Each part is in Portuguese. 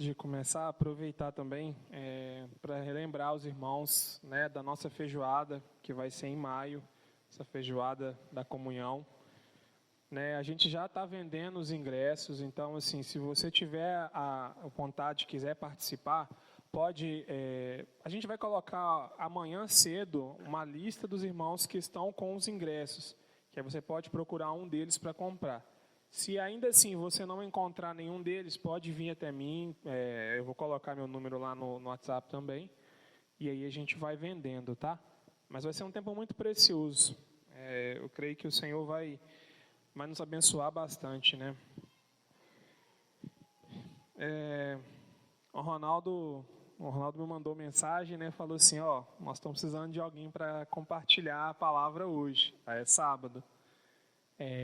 de começar, aproveitar também para relembrar os irmãos, né, da nossa feijoada, que vai ser em maio, essa feijoada da comunhão. Né, a gente já está vendendo os ingressos, então, assim, se você tiver a vontade, quiser participar, pode. A gente vai colocar amanhã cedo uma lista dos irmãos que estão com os ingressos, que aí você pode procurar um deles para comprar. Se ainda assim você não encontrar nenhum deles, pode vir até mim, eu vou colocar meu número lá no WhatsApp também, e aí a gente vai vendendo, tá? Mas vai ser um tempo muito precioso. Eu creio que o Senhor vai nos abençoar bastante, né? O Ronaldo me mandou mensagem, né? Falou assim, nós estamos precisando de alguém para compartilhar a palavra hoje, é sábado.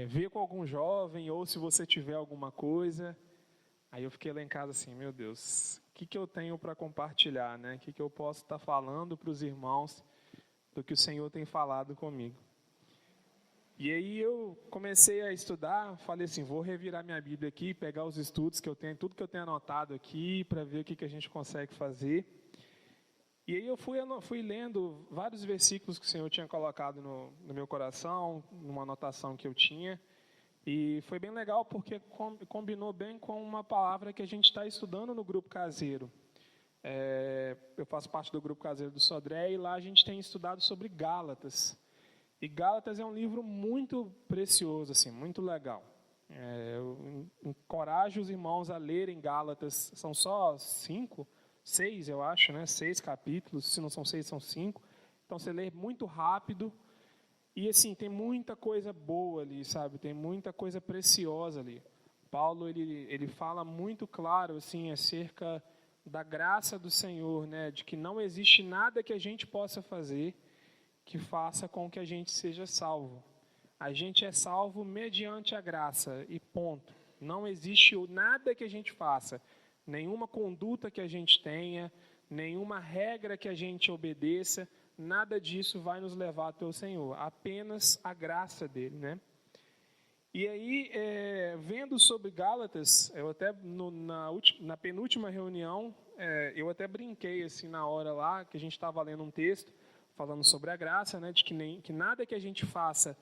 Vê com algum jovem, ou se você tiver alguma coisa. Aí eu fiquei lá em casa assim, meu Deus, o que eu tenho para compartilhar, né? O que eu posso estar falando para os irmãos do que o Senhor tem falado comigo. E aí eu comecei a estudar, falei assim, vou revirar minha Bíblia aqui, pegar os estudos que eu tenho, tudo que eu tenho anotado aqui, para ver o que a gente consegue fazer. E aí eu fui lendo vários versículos que o Senhor tinha colocado no meu coração, numa anotação que eu tinha. E foi bem legal porque combinou bem com uma palavra que a gente está estudando no grupo caseiro. Eu faço parte do grupo caseiro do Sodré e lá a gente tem estudado sobre Gálatas. E Gálatas é um livro muito precioso, assim, muito legal. Eu encorajo os irmãos a lerem Gálatas, são só 6, eu acho, né? 6 capítulos, se não são 6, são 5. Então você lê muito rápido. E assim, tem muita coisa boa ali, sabe? Tem muita coisa preciosa ali. Paulo, ele fala muito claro, assim, acerca da graça do Senhor, né? De que não existe nada que a gente possa fazer que faça com que a gente seja salvo. A gente é salvo mediante a graça e ponto. Não existe nada que a gente faça, nenhuma conduta que a gente tenha, nenhuma regra que a gente obedeça, nada disso vai nos levar até o Senhor, apenas a graça dele, né? E aí, vendo sobre Gálatas, eu até na penúltima reunião, eu até brinquei assim na hora lá, que a gente estava lendo um texto, falando sobre a graça, né, de que nada que a gente faça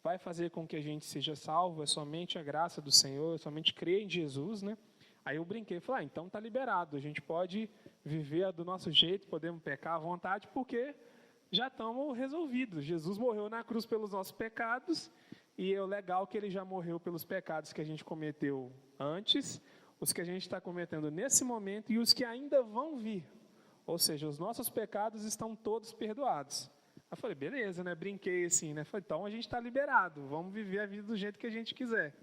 vai fazer com que a gente seja salvo, é somente a graça do Senhor, é somente crer em Jesus, né? Aí eu brinquei, falei, então tá liberado, a gente pode viver do nosso jeito, podemos pecar à vontade, porque já estamos resolvidos. Jesus morreu na cruz pelos nossos pecados, e é legal que ele já morreu pelos pecados que a gente cometeu antes, os que a gente está cometendo nesse momento e os que ainda vão vir. Ou seja, os nossos pecados estão todos perdoados. Eu falei, beleza, né? Brinquei assim, né? Falei, então a gente está liberado, vamos viver a vida do jeito que a gente quiser.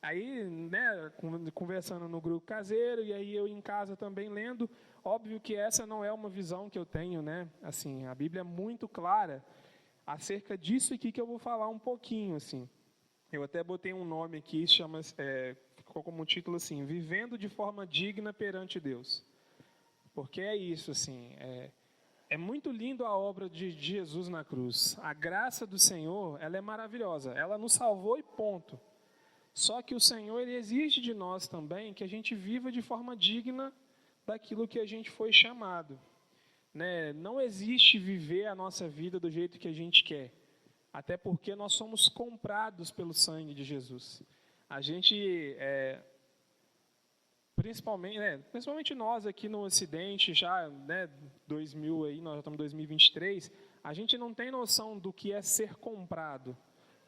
Aí, né, conversando no grupo caseiro, e aí eu em casa também lendo, óbvio que essa não é uma visão que eu tenho, né? Assim, a Bíblia é muito clara acerca disso aqui que eu vou falar um pouquinho, assim. Eu até botei um nome aqui, ficou como título assim, Vivendo de Forma Digna Perante Deus. Porque é isso, assim, é muito lindo a obra de Jesus na cruz. A graça do Senhor, ela é maravilhosa. Ela nos salvou e ponto. Só que o Senhor, ele exige de nós também que a gente viva de forma digna daquilo que a gente foi chamado. Né? Não existe viver a nossa vida do jeito que a gente quer. Até porque nós somos comprados pelo sangue de Jesus. A gente... Principalmente nós aqui no Ocidente, já, né, 2000 aí, nós já estamos em 2023, a gente não tem noção do que é ser comprado.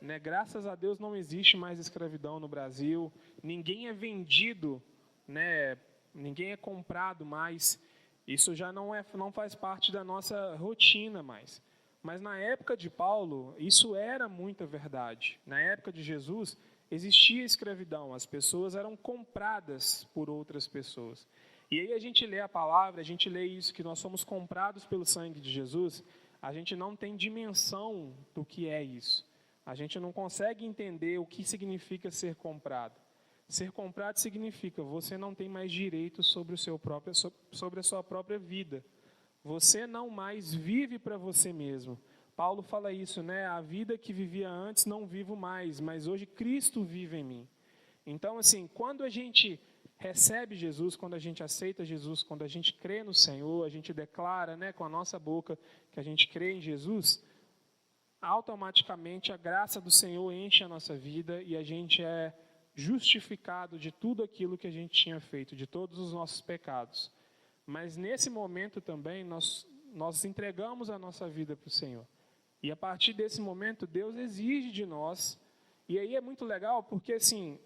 Né? Graças a Deus não existe mais escravidão no Brasil, ninguém é vendido, né? Ninguém é comprado mais, isso já não faz parte da nossa rotina mais. Mas na época de Paulo, isso era muita verdade. Na época de Jesus, existia escravidão, as pessoas eram compradas por outras pessoas. E aí a gente lê a palavra, a gente lê isso, que nós somos comprados pelo sangue de Jesus, a gente não tem dimensão do que é isso. A gente não consegue entender o que significa ser comprado. Ser comprado significa você não tem mais direito sobre a sua própria vida. Você não mais vive para você mesmo. Paulo fala isso, né? A vida que vivia antes não vivo mais, mas hoje Cristo vive em mim. Então, assim, quando a gente recebe Jesus, quando a gente aceita Jesus, quando a gente crê no Senhor, a gente declara, né, com a nossa boca que a gente crê em Jesus, automaticamente a graça do Senhor enche a nossa vida e a gente é justificado de tudo aquilo que a gente tinha feito, de todos os nossos pecados. Mas nesse momento também nós entregamos a nossa vida para o Senhor. E a partir desse momento Deus exige de nós, e aí é muito legal porque assim,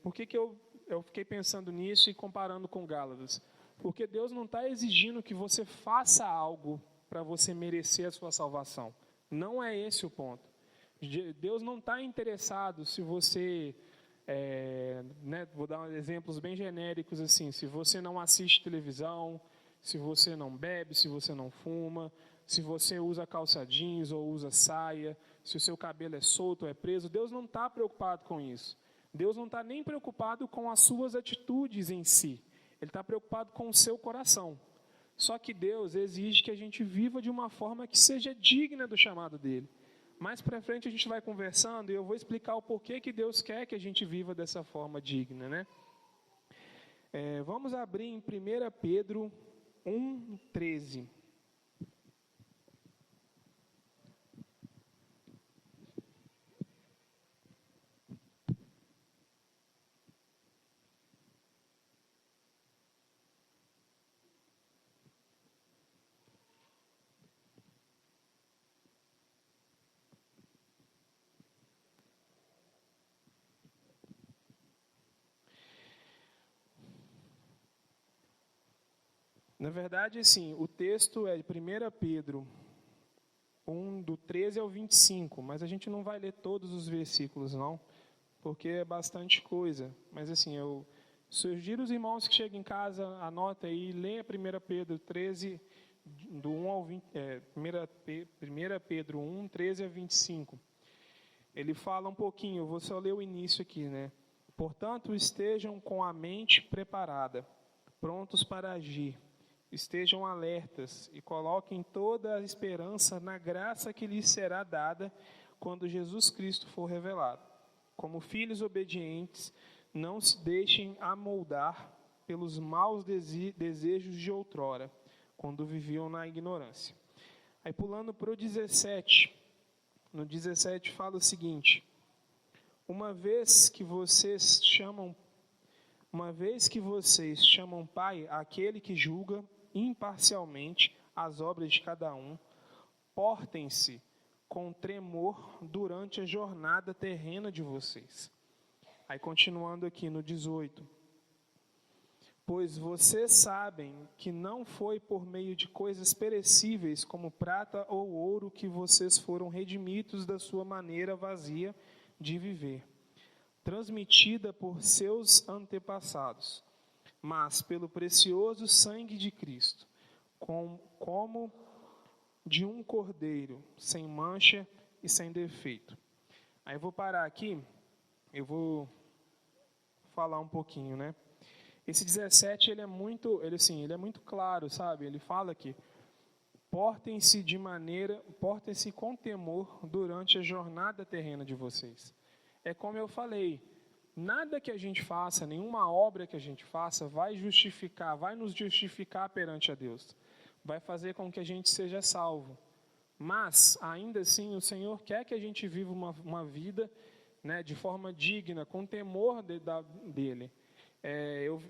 por que eu fiquei pensando nisso e comparando com Gálatas? Porque Deus não está exigindo que você faça algo para você merecer a sua salvação. Não é esse o ponto. Deus não está interessado se você, vou dar exemplos bem genéricos assim, se você não assiste televisão, se você não bebe, se você não fuma, se você usa calça jeans ou usa saia, se o seu cabelo é solto ou é preso. Deus não está preocupado com isso. Deus não está nem preocupado com as suas atitudes em si. Ele está preocupado com o seu coração. Só que Deus exige que a gente viva de uma forma que seja digna do chamado dele. Mais para frente a gente vai conversando e eu vou explicar o porquê que Deus quer que a gente viva dessa forma digna, né? Vamos abrir em 1 Pedro 1:13. Na verdade, assim, o texto é de 1 Pedro 1, do 13 ao 25, mas a gente não vai ler todos os versículos, não, porque é bastante coisa. Mas, assim, eu sugiro os irmãos que chegam em casa, anota aí, leia 1 Pedro 13, do 1 ao 20, 1 Pedro 1, 13 a 25. Ele fala um pouquinho, eu vou só ler o início aqui, né? Portanto, estejam com a mente preparada, prontos para agir. Estejam alertas e coloquem toda a esperança na graça que lhes será dada quando Jesus Cristo for revelado. Como filhos obedientes, não se deixem amoldar pelos maus desejos de outrora, quando viviam na ignorância. Aí pulando para o 17, no 17 fala o seguinte: uma vez que vocês chamam Pai aquele que julga imparcialmente as obras de cada um, portem-se com tremor durante a jornada terrena de vocês. Aí continuando aqui no 18. Pois vocês sabem que não foi por meio de coisas perecíveis como prata ou ouro que vocês foram redimidos da sua maneira vazia de viver, transmitida por seus antepassados, mas pelo precioso sangue de Cristo, como de um cordeiro, sem mancha e sem defeito. Aí eu vou parar aqui, eu vou falar um pouquinho, né? Esse 17, ele é muito claro, sabe? Ele fala que portem-se com temor durante a jornada terrena de vocês. É como eu falei, nada que a gente faça, nenhuma obra que a gente faça vai nos justificar perante a Deus. Vai fazer com que a gente seja salvo. Mas, ainda assim, o Senhor quer que a gente viva uma vida, né, de forma digna, com temor dEle.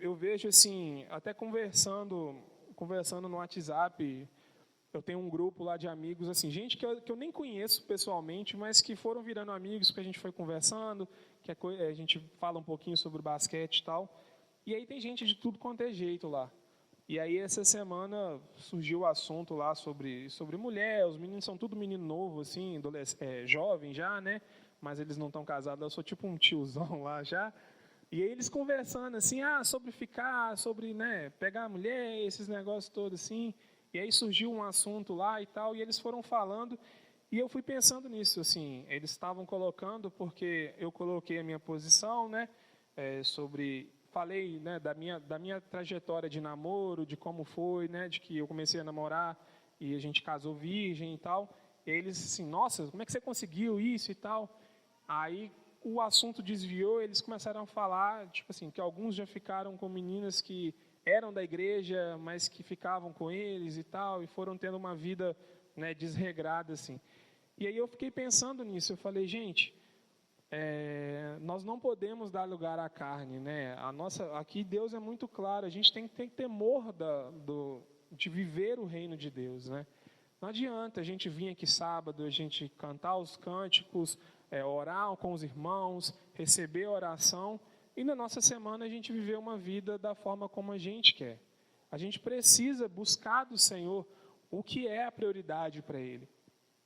Eu vejo assim, até conversando no WhatsApp, eu tenho um grupo lá de amigos, assim, gente que eu nem conheço pessoalmente, mas que foram virando amigos, porque a gente foi conversando, a gente fala um pouquinho sobre basquete e tal, e aí tem gente de tudo quanto é jeito lá. E aí essa semana surgiu o assunto lá sobre mulher, os meninos são tudo menino novo, assim, jovem já, né? Mas eles não estão casados, eu sou tipo um tiozão lá já. E aí eles conversando assim, sobre, né, pegar a mulher, esses negócios todos assim. E aí surgiu um assunto lá e tal, e eles foram falando, e eu fui pensando nisso, assim, eles estavam colocando, porque eu coloquei a minha posição, né, falei, né, da minha trajetória de namoro, de como foi, né, de que eu comecei a namorar e a gente casou virgem e tal. E eles assim, nossa, como é que você conseguiu isso e tal? Aí o assunto desviou, eles começaram a falar, tipo assim, que alguns já ficaram com meninas que eram da igreja, mas que ficavam com eles e tal, e foram tendo uma vida, né, desregrada, assim. E aí eu fiquei pensando nisso, eu falei, gente, nós não podemos dar lugar à carne, né? Aqui Deus é muito claro, a gente tem que ter temor de viver o reino de Deus, né? Não adianta a gente vir aqui sábado, a gente cantar os cânticos, orar com os irmãos, receber a oração, e na nossa semana a gente viver uma vida da forma como a gente quer. A gente precisa buscar do Senhor o que é a prioridade para Ele.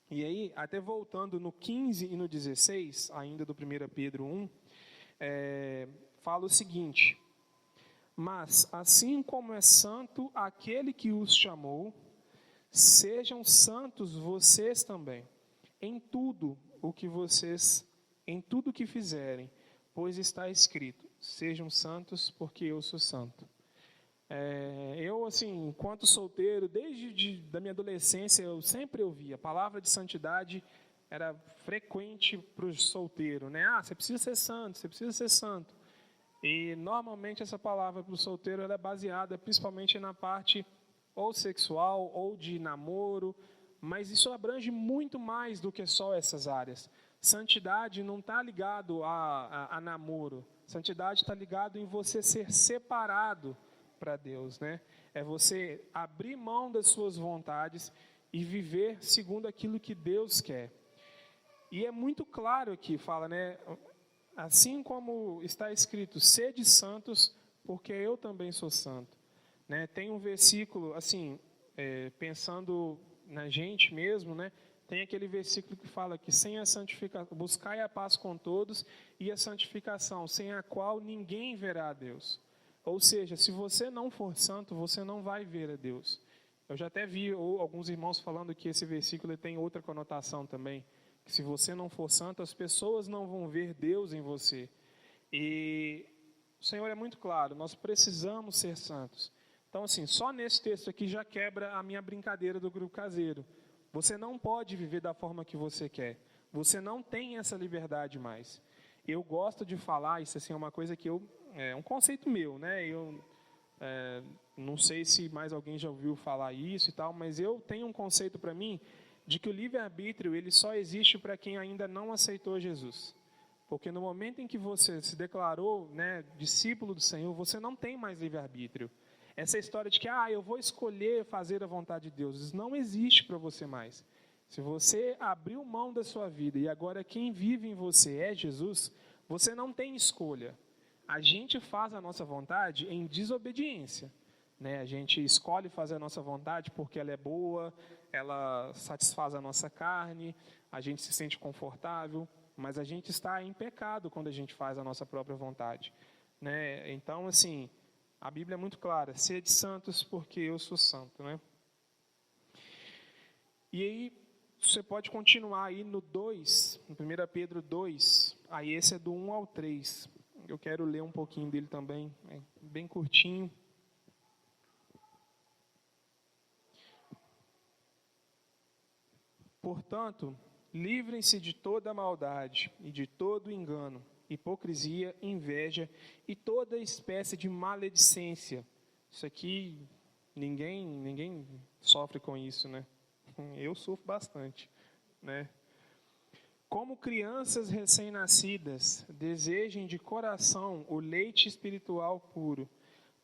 E aí, até voltando no 15 e no 16, ainda do 1 Pedro 1, fala o seguinte: mas assim como é santo aquele que os chamou, sejam santos vocês também, em tudo que fizerem, pois está escrito, sejam santos porque eu sou santo. Eu, assim, enquanto solteiro, desde da minha adolescência, eu sempre ouvi a palavra de santidade, era frequente para o solteiro, né? Você precisa ser santo, você precisa ser santo. E, normalmente, essa palavra para o solteiro ela é baseada principalmente na parte ou sexual ou de namoro, mas isso abrange muito mais do que só essas áreas. Santidade não está ligado a namoro. Santidade está ligado em você ser separado para Deus, né? É você abrir mão das suas vontades e viver segundo aquilo que Deus quer. E é muito claro aqui, fala, né? Assim como está escrito, sede santos, porque eu também sou santo. Né? Tem um versículo, assim, pensando na gente mesmo, né? Tem aquele versículo que fala que sem a santificação, buscai a paz com todos e a santificação, sem a qual ninguém verá a Deus. Ou seja, se você não for santo, você não vai ver a Deus. Eu já até vi alguns irmãos falando que esse versículo tem outra conotação também, que se você não for santo, as pessoas não vão ver Deus em você. E o Senhor é muito claro, nós precisamos ser santos. Então, assim, só nesse texto aqui já quebra a minha brincadeira do grupo caseiro. Você não pode viver da forma que você quer. Você não tem essa liberdade mais. Eu gosto de falar, isso assim, é uma coisa que é um conceito meu, né? Eu não sei se mais alguém já ouviu falar isso e tal, mas eu tenho um conceito para mim de que o livre-arbítrio ele só existe para quem ainda não aceitou Jesus. Porque no momento em que você se declarou, né, discípulo do Senhor, você não tem mais livre-arbítrio. Essa história de que eu vou escolher fazer a vontade de Deus, isso não existe para você mais. Se você abriu mão da sua vida e agora quem vive em você é Jesus, você não tem escolha. A gente faz a nossa vontade em desobediência. Né? A gente escolhe fazer a nossa vontade porque ela é boa, ela satisfaz a nossa carne, a gente se sente confortável, mas a gente está em pecado quando a gente faz a nossa própria vontade. Né? Então, assim, a Bíblia é muito clara, sede santos porque eu sou santo. Né? E aí, você pode continuar aí no 2, no 1 Pedro 2, aí esse é do 1 ao 3. Eu quero ler um pouquinho dele também, bem curtinho. Portanto, livrem-se de toda maldade e de todo engano, hipocrisia, inveja e toda espécie de maledicência. Isso aqui, ninguém sofre com isso, né? Eu sofro bastante, né? Como crianças recém-nascidas, desejem de coração o leite espiritual puro,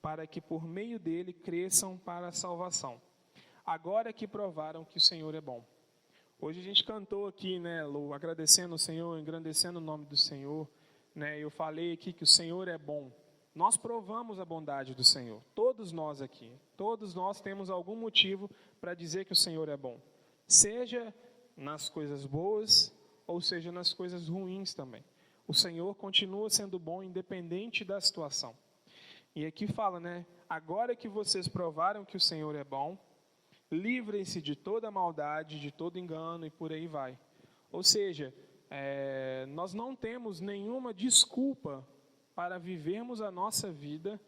para que por meio dele cresçam para a salvação. Agora que provaram que o Senhor é bom. Hoje a gente cantou aqui, né, Lu, agradecendo o Senhor, engrandecendo o nome do Senhor. Né, eu falei aqui que o Senhor é bom. Nós provamos a bondade do Senhor, todos nós aqui. Todos nós temos algum motivo para dizer que o Senhor é bom. Seja nas coisas boas, ou seja nas coisas ruins também. O Senhor continua sendo bom independente da situação. E aqui fala, né, agora que vocês provaram que o Senhor é bom, livrem-se de toda maldade, de todo engano e por aí vai. Ou seja, nós não temos nenhuma desculpa para vivermos a nossa vida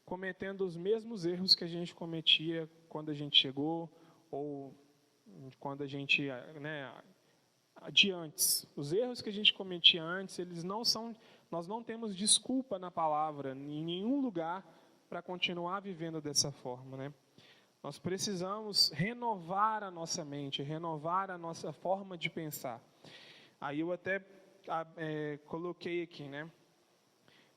cometendo os mesmos erros que a gente cometia quando a gente chegou, ou quando a gente de antes. Os erros que a gente cometia antes, nós não temos desculpa na palavra, em nenhum lugar, para continuar vivendo dessa forma, né? Nós precisamos renovar a nossa mente, renovar a nossa forma de pensar. Aí eu até coloquei aqui, né?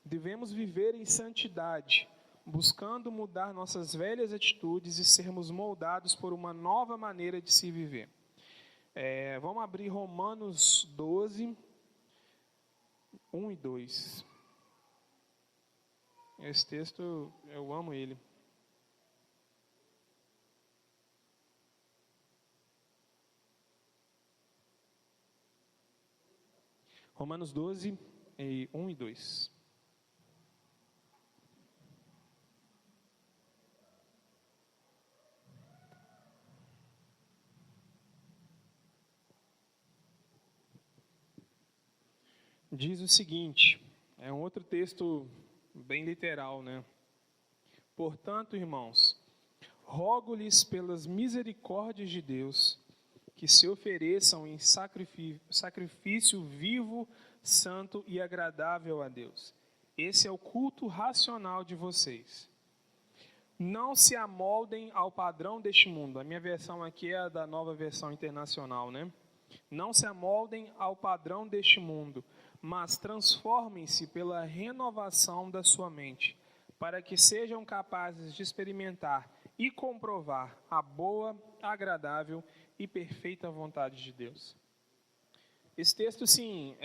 Devemos viver em santidade, buscando mudar nossas velhas atitudes e sermos moldados por uma nova maneira de se viver. Vamos abrir Romanos 12, 1 e 2. Esse texto, eu amo ele. Romanos 12, 1 e 2. Diz o seguinte, é um outro texto bem literal, né? Portanto, irmãos, rogo-lhes pelas misericórdias de Deus, que se ofereçam em sacrifício vivo, santo e agradável a Deus. Esse é o culto racional de vocês. Não se amoldem ao padrão deste mundo. A minha versão aqui é a da Nova Versão Internacional, né? Não se amoldem ao padrão deste mundo, mas transformem-se pela renovação da sua mente, para que sejam capazes de experimentar e comprovar a boa, agradável e perfeita vontade de Deus. Esse texto, sim,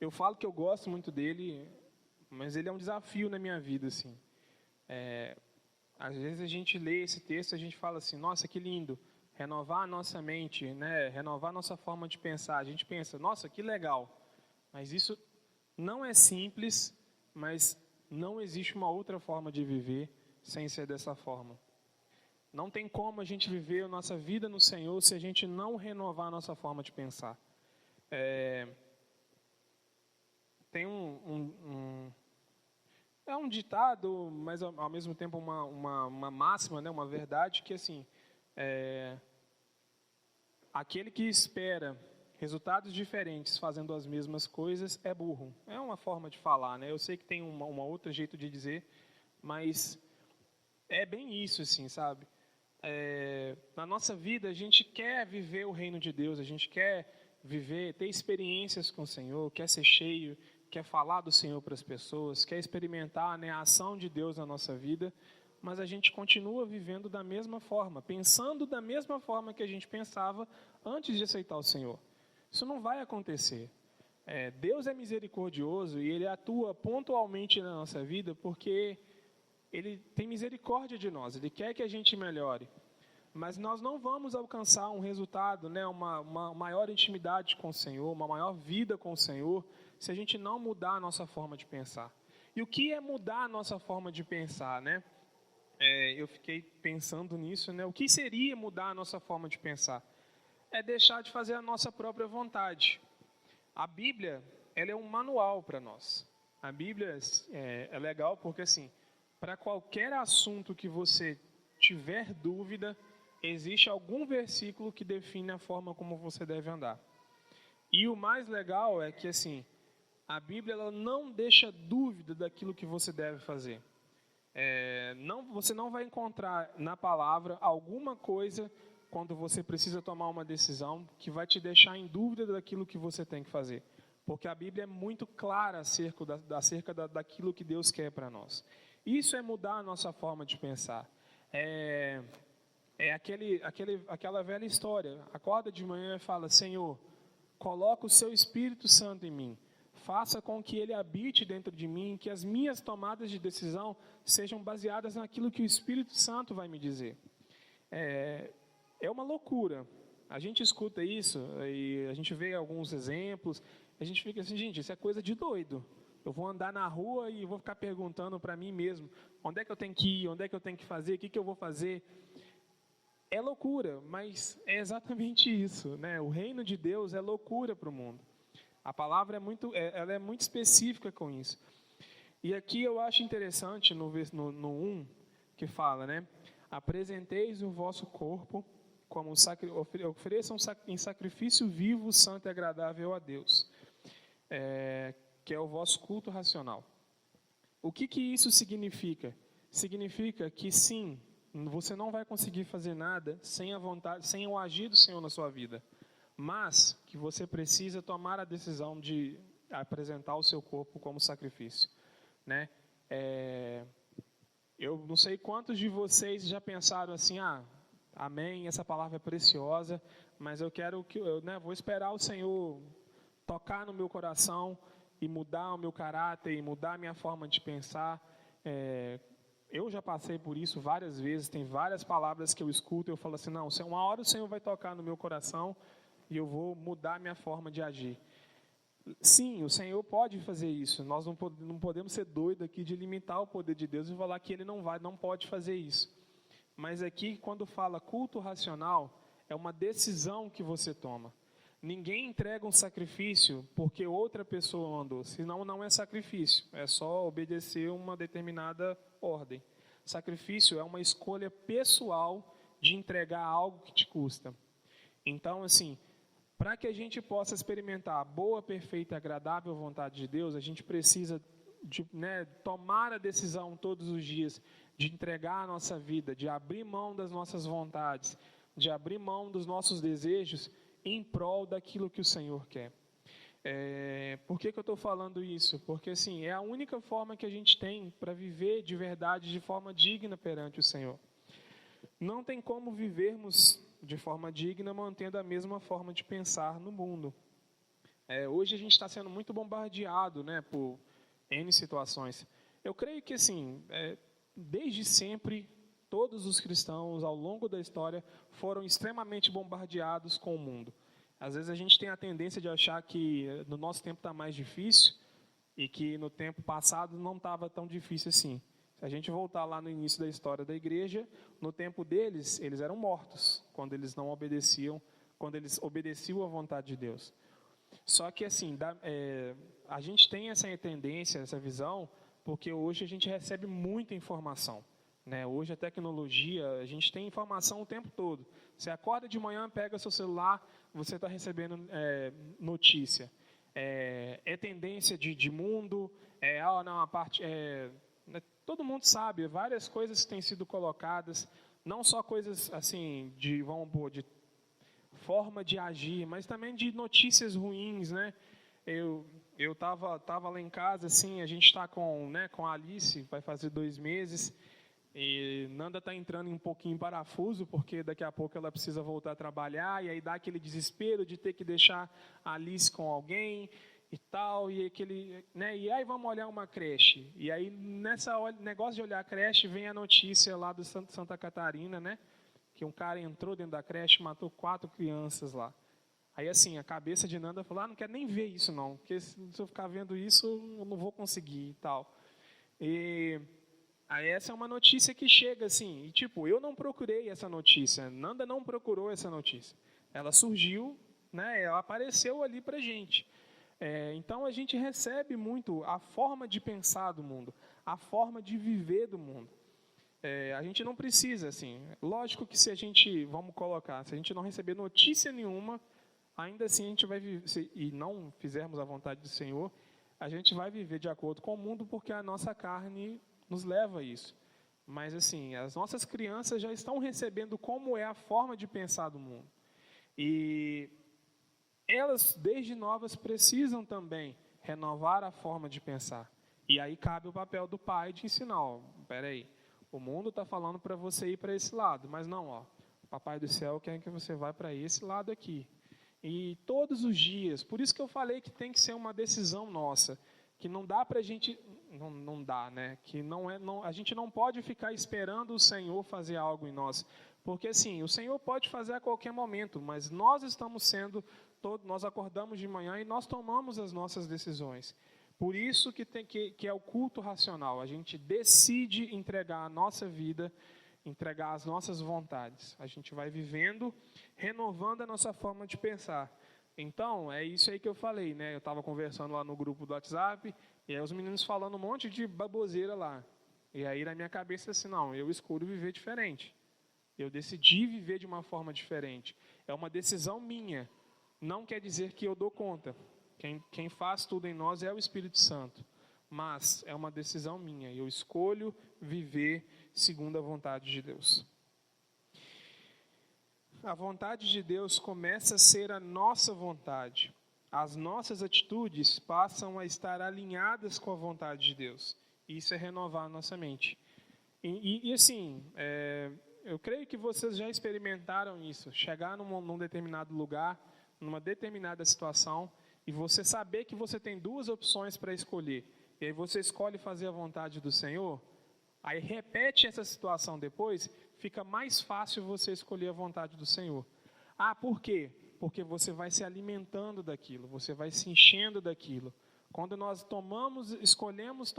eu falo que eu gosto muito dele, mas ele é um desafio na minha vida, assim. Às vezes a gente lê esse texto e a gente fala assim, nossa, que lindo, renovar a nossa mente, né? Renovar a nossa forma de pensar. A gente pensa, nossa, que legal, mas isso não é simples, mas não existe uma outra forma de viver sem ser dessa forma. Não tem como a gente viver a nossa vida no Senhor se a gente não renovar a nossa forma de pensar. Tem um ditado, mas ao mesmo tempo uma máxima, né, uma verdade, que assim, aquele que espera resultados diferentes fazendo as mesmas coisas é burro. É uma forma de falar, né? Eu sei que tem uma outro jeito de dizer, mas é bem isso, assim, sabe? Na nossa vida, a gente quer viver o reino de Deus, a gente quer ter experiências com o Senhor, quer ser cheio, quer falar do Senhor para as pessoas, quer experimentar, né, a ação de Deus na nossa vida, mas a gente continua vivendo da mesma forma, pensando da mesma forma que a gente pensava antes de aceitar o Senhor. Isso não vai acontecer. Deus é misericordioso e Ele atua pontualmente na nossa vida porque Ele tem misericórdia de nós, Ele quer que a gente melhore. Mas nós não vamos alcançar um resultado, né, uma maior intimidade com o Senhor, uma maior vida com o Senhor, se a gente não mudar a nossa forma de pensar. E o que é mudar a nossa forma de pensar, né? Eu fiquei pensando nisso, né? O que seria mudar a nossa forma de pensar? É deixar de fazer a nossa própria vontade. A Bíblia, ela é um manual para nós. A Bíblia é legal porque, assim, para qualquer assunto que você tiver dúvida, existe algum versículo que define a forma como você deve andar. E o mais legal é que, assim, a Bíblia ela não deixa dúvida daquilo que você deve fazer. Você não vai encontrar na palavra alguma coisa, quando você precisa tomar uma decisão, que vai te deixar em dúvida daquilo que você tem que fazer. Porque a Bíblia é muito clara acerca daquilo que Deus quer para nós. Isso é mudar a nossa forma de pensar. Aquela velha história. Acorda de manhã e fala, Senhor, coloca o seu Espírito Santo em mim. Faça com que ele habite dentro de mim, que as minhas tomadas de decisão sejam baseadas naquilo que o Espírito Santo vai me dizer. É uma loucura. A gente escuta isso e a gente vê alguns exemplos, a gente fica assim, gente, isso é coisa de doido. Eu vou andar na rua e vou ficar perguntando para mim mesmo, onde é que eu tenho que ir, onde é que eu tenho que fazer, o que eu vou fazer. É loucura, mas é exatamente isso, né? O reino de Deus é loucura para o mundo. A palavra ela é muito específica com isso. E aqui eu acho interessante no 1, que fala, né? Apresenteis o vosso corpo ofereçam em sacrifício vivo, santo e agradável a Deus, que é o vosso culto racional. O que isso significa? Significa que sim, você não vai conseguir fazer nada sem a vontade, sem o agir do Senhor na sua vida, mas que você precisa tomar a decisão de apresentar o seu corpo como sacrifício, né? Eu não sei quantos de vocês já pensaram assim, amém, essa palavra é preciosa, mas eu quero vou esperar o Senhor tocar no meu coração e mudar o meu caráter, e mudar a minha forma de pensar. Eu já passei por isso várias vezes, tem várias palavras que eu escuto e eu falo assim, não, uma hora o Senhor vai tocar no meu coração e eu vou mudar a minha forma de agir. Sim, o Senhor pode fazer isso. Nós não podemos ser doidos aqui de limitar o poder de Deus e falar que Ele não pode fazer isso. Mas aqui, quando fala culto racional, é uma decisão que você toma. Ninguém entrega um sacrifício porque outra pessoa mandou, senão não é sacrifício, é só obedecer uma determinada ordem. Sacrifício é uma escolha pessoal de entregar algo que te custa. Então, assim, para que a gente possa experimentar a boa, perfeita e agradável vontade de Deus, a gente precisa tomar a decisão todos os dias de entregar a nossa vida, de abrir mão das nossas vontades, de abrir mão dos nossos desejos em prol daquilo que o Senhor quer. Por que eu estou falando isso? Porque assim, é a única forma que a gente tem para viver de verdade, de forma digna perante o Senhor. Não tem como vivermos de forma digna mantendo a mesma forma de pensar no mundo. Hoje a gente está sendo muito bombardeado, por N situações. Eu creio que assim, desde sempre, todos os cristãos ao longo da história foram extremamente bombardeados com o mundo. Às vezes a gente tem a tendência de achar que no nosso tempo está mais difícil e que no tempo passado não estava tão difícil assim. Se a gente voltar lá no início da história da igreja, no tempo deles, eles eram mortos quando eles não obedeciam, quando eles obedeciam à vontade de Deus. Só que assim, a gente tem essa tendência, essa visão, porque hoje a gente recebe muita informação. Hoje a tecnologia, a gente tem informação o tempo todo. Você acorda de manhã, pega seu celular, você está recebendo notícia. É tendência de mundo, todo mundo sabe, várias coisas que têm sido colocadas, não só coisas assim, de forma de agir, mas também de notícias ruins, Eu estava lá em casa, assim, a gente está com a Alice, vai fazer 2 meses, e Nanda está entrando em um pouquinho em parafuso, porque daqui a pouco ela precisa voltar a trabalhar, e aí dá aquele desespero de ter que deixar a Alice com alguém e tal, e aí vamos olhar uma creche. E aí, negócio de olhar a creche, vem a notícia lá do Santa Catarina, que um cara entrou dentro da creche e matou 4 crianças lá. Aí, assim, a cabeça de Nanda falou, não quero nem ver isso não, porque se eu ficar vendo isso, eu não vou conseguir e tal. E aí essa é uma notícia que chega assim, e eu não procurei essa notícia, Nanda não procurou essa notícia. Ela surgiu, ela apareceu ali pra gente. Então a gente recebe muito a forma de pensar do mundo, a forma de viver do mundo. A gente não precisa, assim, lógico que se a gente não receber notícia nenhuma, ainda assim a gente vai viver, e não fizermos a vontade do Senhor, a gente vai viver de acordo com o mundo, porque a nossa carne nos leva a isso. Mas assim, as nossas crianças já estão recebendo como é a forma de pensar do mundo. E elas, desde novas, precisam também renovar a forma de pensar. E aí cabe o papel do pai de ensinar, espera aí, o mundo está falando para você ir para esse lado, mas não, o Papai do Céu quer que você vá para esse lado aqui. E todos os dias, por isso que eu falei que tem que ser uma decisão nossa, que não dá para a gente, não dá, que a gente não pode ficar esperando o Senhor fazer algo em nós, porque assim, o Senhor pode fazer a qualquer momento, mas nós nós acordamos de manhã e nós tomamos as nossas decisões. Por isso que é o culto racional, a gente decide entregar a nossa vida, entregar as nossas vontades. A gente vai vivendo, renovando a nossa forma de pensar. Então, é isso aí que eu falei, Eu estava conversando lá no grupo do WhatsApp, e aí os meninos falando um monte de baboseira lá. E aí na minha cabeça assim, não, eu escolho viver diferente. Eu decidi viver de uma forma diferente. É uma decisão minha. Não quer dizer que eu dou conta. Quem faz tudo em nós é o Espírito Santo. Mas é uma decisão minha. Eu escolho viver segundo a vontade de Deus. A vontade de Deus começa a ser a nossa vontade. As nossas atitudes passam a estar alinhadas com a vontade de Deus. Isso é renovar a nossa mente. E assim, eu creio que vocês já experimentaram isso. Chegar num determinado lugar, numa determinada situação, e você saber que você tem duas opções para escolher. E aí você escolhe fazer a vontade do Senhor. Aí repete essa situação depois, fica mais fácil você escolher a vontade do Senhor. Ah, por quê? Porque você vai se alimentando daquilo, você vai se enchendo daquilo. Quando nós escolhemos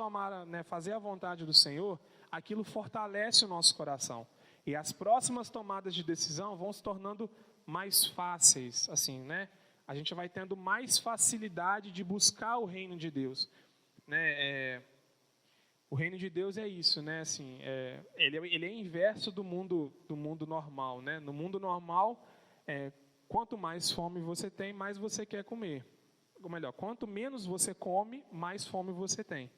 fazer a vontade do Senhor, aquilo fortalece o nosso coração. E as próximas tomadas de decisão vão se tornando mais fáceis, assim, né? A gente vai tendo mais facilidade de buscar o reino de Deus, né? O reino de Deus é isso, né? Assim, ele é inverso do mundo normal, né? No mundo normal, quanto mais fome você tem, mais você quer comer. Ou melhor, quanto menos você come, mais fome você tem.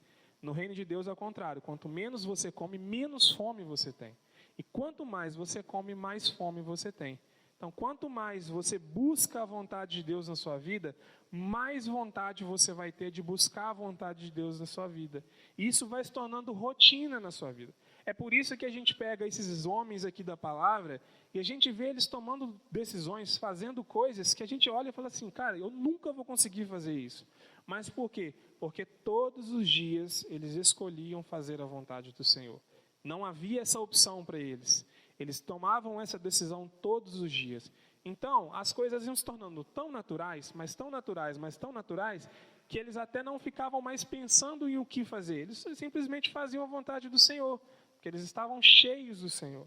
No reino de Deus é o contrário. Quanto menos você come, menos fome você tem. E quanto mais você come, mais fome você tem. Então, quanto mais você busca a vontade de Deus na sua vida, mais vontade você vai ter de buscar a vontade de Deus na sua vida. E isso vai se tornando rotina na sua vida. É por isso que a gente pega esses homens aqui da palavra e a gente vê eles tomando decisões, fazendo coisas que a gente olha e fala assim, cara, eu nunca vou conseguir fazer isso. Mas por quê? Porque todos os dias eles escolhiam fazer a vontade do Senhor. Não havia essa opção para eles. Eles tomavam essa decisão todos os dias. Então, as coisas iam se tornando tão naturais, mas tão naturais, mas tão naturais, que eles até não ficavam mais pensando em o que fazer. Eles simplesmente faziam a vontade do Senhor, porque eles estavam cheios do Senhor.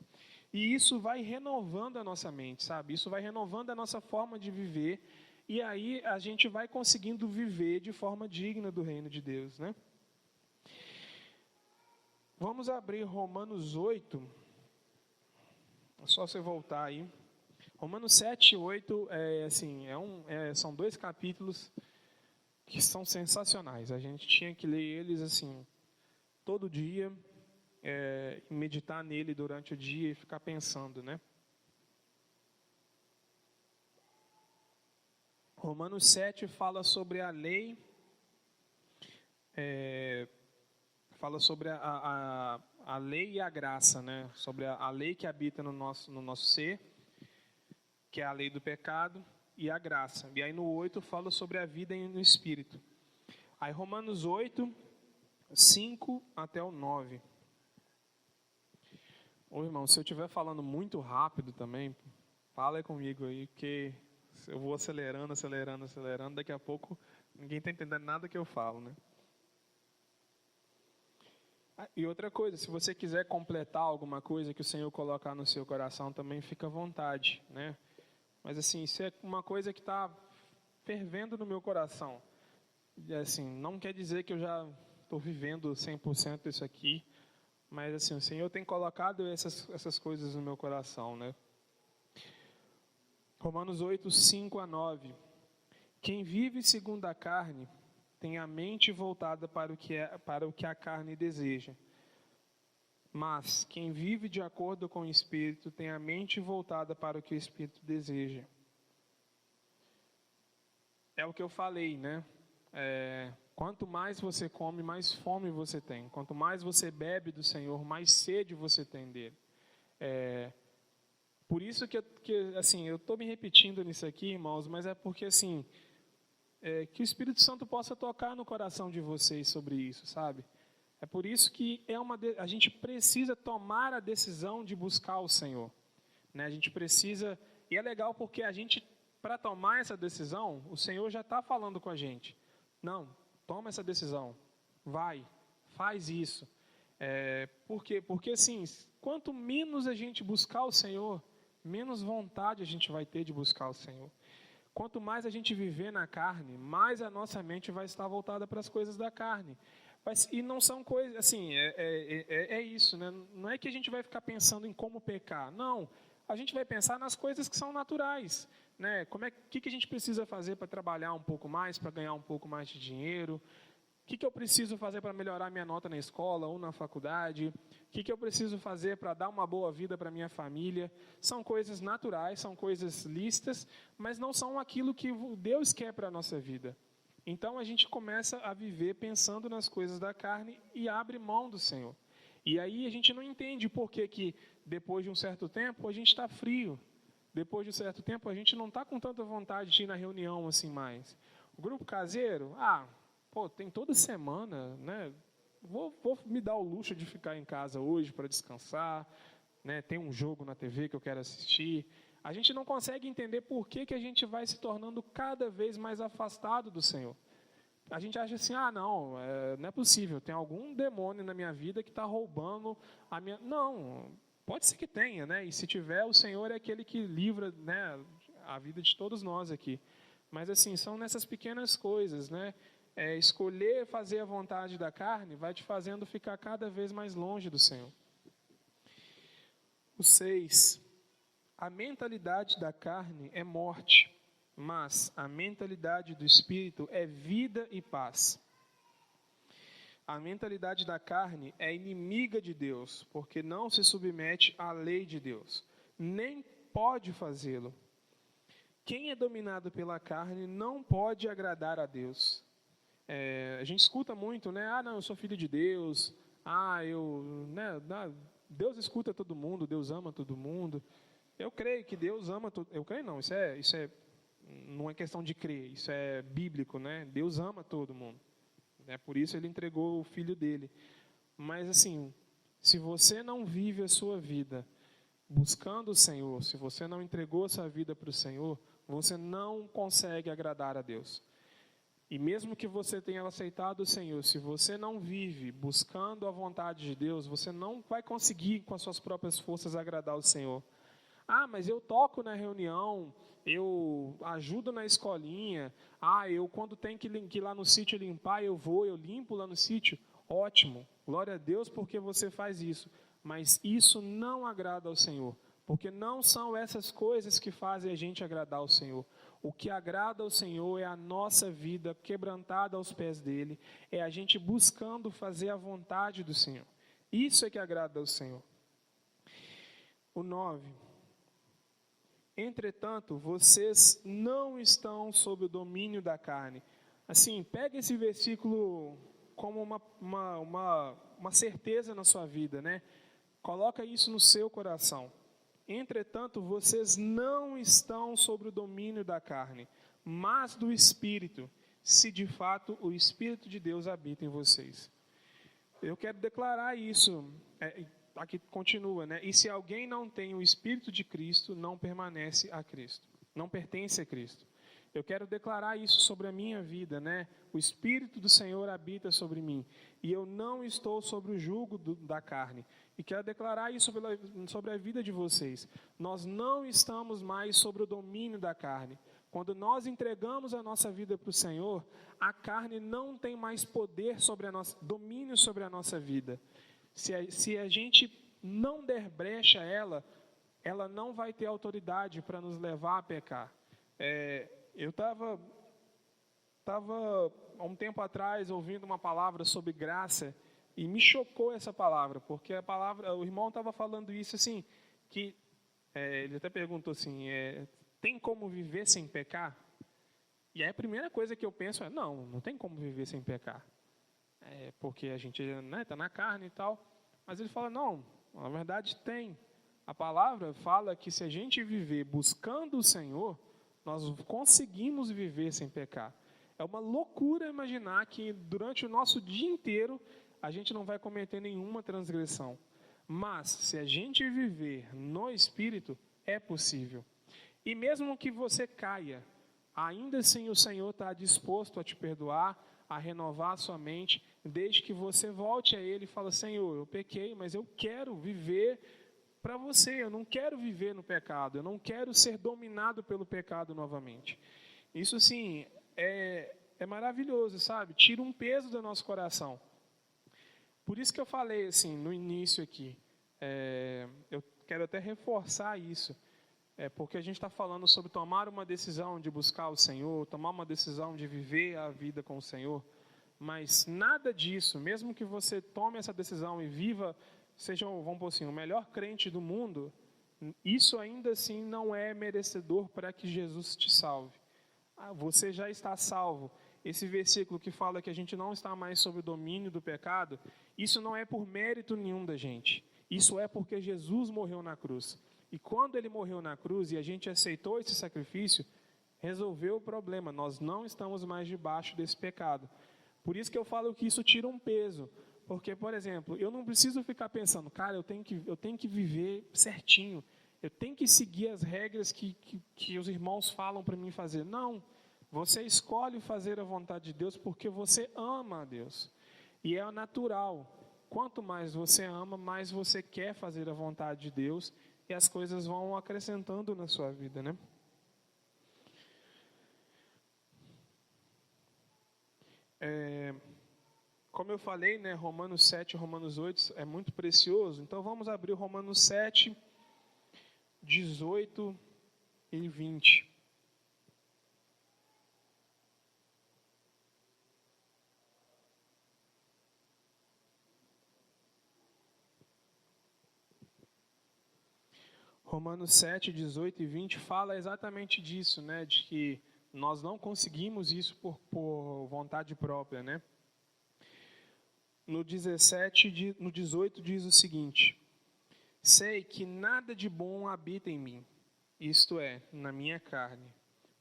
E isso vai renovando a nossa mente, sabe? Isso vai renovando a nossa forma de viver, e aí a gente vai conseguindo viver de forma digna do reino de Deus, né? Vamos abrir Romanos 8. É só você voltar aí. Romanos 7 e 8 são 2 capítulos que são sensacionais. A gente tinha que ler eles assim todo dia, e meditar nele durante o dia e ficar pensando, né? Romanos 7 fala sobre a lei, fala sobre a lei e a graça, né? Sobre a lei que habita no nosso ser, que é a lei do pecado, e a graça. E aí no 8 fala sobre a vida no Espírito. Aí Romanos 8, 5 até o 9. Ô irmão, se eu estiver falando muito rápido também, fala comigo aí, porque eu vou acelerando, daqui a pouco ninguém está entendendo nada que eu falo, né? E outra coisa, se você quiser completar alguma coisa que o Senhor colocar no seu coração, também fica à vontade, né? Mas assim, isso é uma coisa que está fervendo no meu coração. E, assim, não quer dizer que eu já estou vivendo 100% isso aqui, mas assim, o Senhor tem colocado essas coisas no meu coração, né? Romanos 8, 5 a 9. Quem vive segundo a carne tem a mente voltada para o que a carne deseja. Mas quem vive de acordo com o Espírito tem a mente voltada para o que o Espírito deseja. É o que eu falei, né? Quanto mais você come, mais fome você tem. Quanto mais você bebe do Senhor, mais sede você tem dele. Por isso que assim, eu estou me repetindo nisso aqui, irmãos, mas é porque assim, que o Espírito Santo possa tocar no coração de vocês sobre isso, sabe? É por isso que a gente precisa tomar a decisão de buscar o Senhor, né? A gente precisa, e é legal porque para tomar essa decisão, o Senhor já está falando com a gente. Não, toma essa decisão, vai, faz isso. Por quê? Porque assim, quanto menos a gente buscar o Senhor, menos vontade a gente vai ter de buscar o Senhor. Quanto mais a gente viver na carne, mais a nossa mente vai estar voltada para as coisas da carne. E não são coisas, assim, é isso, né? Não é que a gente vai ficar pensando em como pecar, não. A gente vai pensar nas coisas que são naturais, né? Que a gente precisa fazer para trabalhar um pouco mais, para ganhar um pouco mais de dinheiro? O que eu preciso fazer para melhorar minha nota na escola ou na faculdade? O que eu preciso fazer para dar uma boa vida para minha família? São coisas naturais, são coisas lícitas, mas não são aquilo que Deus quer para a nossa vida. Então a gente começa a viver pensando nas coisas da carne e abre mão do Senhor. E aí a gente não entende por que depois de um certo tempo a gente está frio. Depois de um certo tempo a gente não está com tanta vontade de ir na reunião assim mais. O grupo caseiro, tem toda semana, né? Vou me dar o luxo de ficar em casa hoje para descansar, né? Tem um jogo na TV que eu quero assistir. A gente não consegue entender por que a gente vai se tornando cada vez mais afastado do Senhor. A gente acha assim, não é possível, tem algum demônio na minha vida que está roubando a minha... Não, pode ser que tenha, né? E se tiver, o Senhor é aquele que livra, né, a vida de todos nós aqui. Mas assim, são nessas pequenas coisas, né? Escolher fazer a vontade da carne vai te fazendo ficar cada vez mais longe do Senhor. O 6. A mentalidade da carne é morte, mas a mentalidade do Espírito é vida e paz. A mentalidade da carne é inimiga de Deus, porque não se submete à lei de Deus, nem pode fazê-lo. Quem é dominado pela carne não pode agradar a Deus. A gente escuta muito, né? Não, eu sou filho de Deus. Deus escuta todo mundo, Deus ama todo mundo. Eu creio que Deus ama todo mundo. Eu creio não, isso não é questão de crer, isso é bíblico, né? Deus ama todo mundo. Por isso ele entregou o filho dele. Mas assim, se você não vive a sua vida buscando o Senhor, se você não entregou a sua vida para o Senhor, você não consegue agradar a Deus. E mesmo que você tenha aceitado o Senhor, se você não vive buscando a vontade de Deus, você não vai conseguir com as suas próprias forças agradar o Senhor. Mas eu toco na reunião, eu ajudo na escolinha, eu quando tem que ir lá no sítio limpar, eu limpo lá no sítio. Ótimo, glória a Deus porque você faz isso. Mas isso não agrada ao Senhor, porque não são essas coisas que fazem a gente agradar ao Senhor. O que agrada ao Senhor é a nossa vida quebrantada aos pés dele, é a gente buscando fazer a vontade do Senhor. Isso é que agrada ao Senhor. O 9. Entretanto, vocês não estão sob o domínio da carne. Assim, pega esse versículo como uma certeza na sua vida, né? Coloca isso no seu coração. Entretanto, vocês não estão sob o domínio da carne, mas do Espírito, se de fato o Espírito de Deus habita em vocês. Eu quero declarar isso. Aqui continua, né? E se alguém não tem o Espírito de Cristo, não permanece a Cristo, não pertence a Cristo. Eu quero declarar isso sobre a minha vida, né? O Espírito do Senhor habita sobre mim, e eu não estou sobre o jugo da carne. E quero declarar isso sobre a vida de vocês. Nós não estamos mais sobre o domínio da carne. Quando nós entregamos a nossa vida para o Senhor, a carne não tem mais poder sobre domínio sobre a nossa vida. Se a gente não der brecha a ela não vai ter autoridade para nos levar a pecar. Eu estava há um tempo atrás ouvindo uma palavra sobre graça e me chocou essa palavra, porque o irmão estava falando isso assim, que ele até perguntou assim, tem como viver sem pecar? E aí a primeira coisa que eu penso não tem como viver sem pecar. Porque a gente está na carne e tal. Mas ele fala, não, na verdade tem. A palavra fala que se a gente viver buscando o Senhor, nós conseguimos viver sem pecar. É uma loucura imaginar que durante o nosso dia inteiro a gente não vai cometer nenhuma transgressão. Mas se a gente viver no Espírito, é possível. E mesmo que você caia, ainda assim o Senhor está disposto a te perdoar, a renovar a sua mente, desde que você volte a Ele e fale, Senhor, eu pequei, mas eu quero viver para você, eu não quero viver no pecado, eu não quero ser dominado pelo pecado novamente. Isso sim, é maravilhoso, sabe? Tira um peso do nosso coração. Por isso que eu falei assim no início aqui, eu quero até reforçar isso, porque a gente está falando sobre tomar uma decisão de buscar o Senhor, tomar uma decisão de viver a vida com o Senhor, mas nada disso, mesmo que você tome essa decisão e viva, seja, vamos por assim, o melhor crente do mundo, isso ainda assim não é merecedor para que Jesus te salve. Você já está salvo. Esse versículo que fala que a gente não está mais sob o domínio do pecado, isso não é por mérito nenhum da gente. Isso é porque Jesus morreu na cruz. E quando ele morreu na cruz e a gente aceitou esse sacrifício, resolveu o problema. Nós não estamos mais debaixo desse pecado. Por isso que eu falo que isso tira um peso. Porque, por exemplo, eu não preciso ficar pensando, cara, eu tenho que viver certinho. Eu tenho que seguir as regras que os irmãos falam para mim fazer. Não. Você escolhe fazer a vontade de Deus porque você ama a Deus. E é natural. Quanto mais você ama, mais você quer fazer a vontade de Deus. E as coisas vão acrescentando na sua vida, né? Como eu falei, né, Romanos 7 e Romanos 8 é muito precioso. Então vamos abrir Romanos 7, 18 e 20. Romanos 7, 18 e 20 fala exatamente disso, né? De que nós não conseguimos isso por vontade própria, né? No 18 diz o seguinte: sei que nada de bom habita em mim, isto é, na minha carne,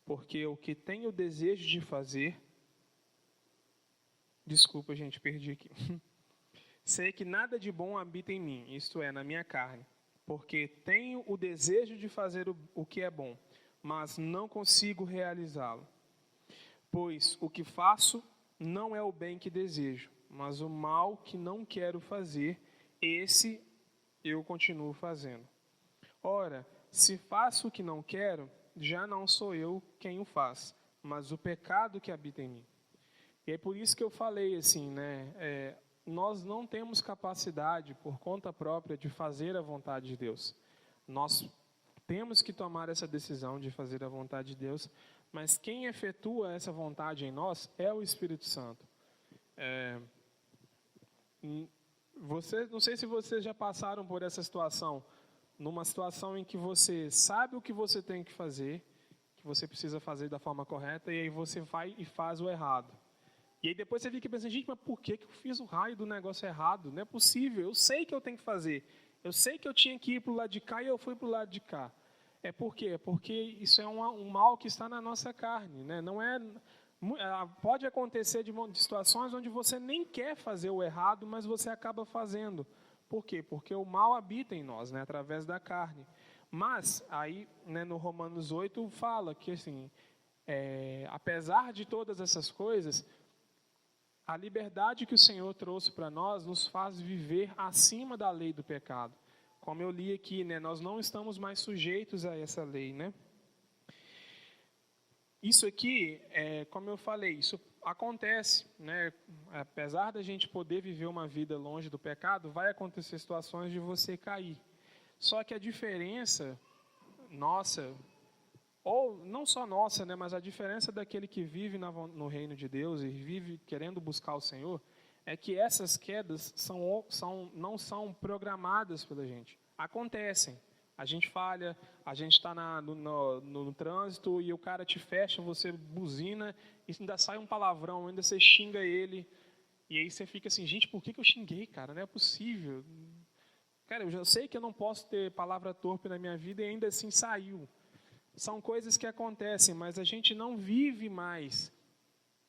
porque o que tenho desejo de fazer... Desculpa, gente, perdi aqui. Sei que nada de bom habita em mim, isto é, na minha carne, porque tenho o desejo de fazer o que é bom, mas não consigo realizá-lo. Pois o que faço não é o bem que desejo, mas o mal que não quero fazer, esse eu continuo fazendo. Ora, se faço o que não quero, já não sou eu quem o faz, mas o pecado que habita em mim. E é por isso que eu falei assim, né? Nós não temos capacidade, por conta própria, de fazer a vontade de Deus. Nós temos que tomar essa decisão de fazer a vontade de Deus, mas quem efetua essa vontade em nós é o Espírito Santo. Não sei se vocês já passaram por essa situação, numa situação em que você sabe o que você tem que fazer, que você precisa fazer da forma correta, e aí você vai e faz o errado. E aí depois você fica pensando, gente, mas por que eu fiz o raio do negócio errado? Não é possível, eu sei que eu tenho que fazer. Eu sei que eu tinha que ir para o lado de cá e eu fui para o lado de cá. Por quê? Porque isso é um mal que está na nossa carne, né? Não é, pode acontecer de situações onde você nem quer fazer o errado, mas você acaba fazendo. Por quê? Porque o mal habita em nós, né? Através da carne. Mas, aí, né, no Romanos 8, fala que, assim, apesar de todas essas coisas... A liberdade que o Senhor trouxe para nós nos faz viver acima da lei do pecado. Como eu li aqui, né, nós não estamos mais sujeitos a essa lei, né? Isso aqui, como eu falei, isso acontece, né? Apesar da gente poder viver uma vida longe do pecado, vai acontecer situações de você cair. Só que a diferença nossa... ou não só nossa, né, mas a diferença daquele que vive no reino de Deus e vive querendo buscar o Senhor, é que essas quedas não são programadas pela gente. Acontecem. A gente falha, a gente está no trânsito e o cara te fecha, você buzina, e ainda sai um palavrão, ainda você xinga ele, e aí você fica assim, gente, por que eu xinguei, cara? Não é possível. Cara, eu já sei que eu não posso ter palavra torpe na minha vida e ainda assim saiu. São coisas que acontecem, mas a gente não vive mais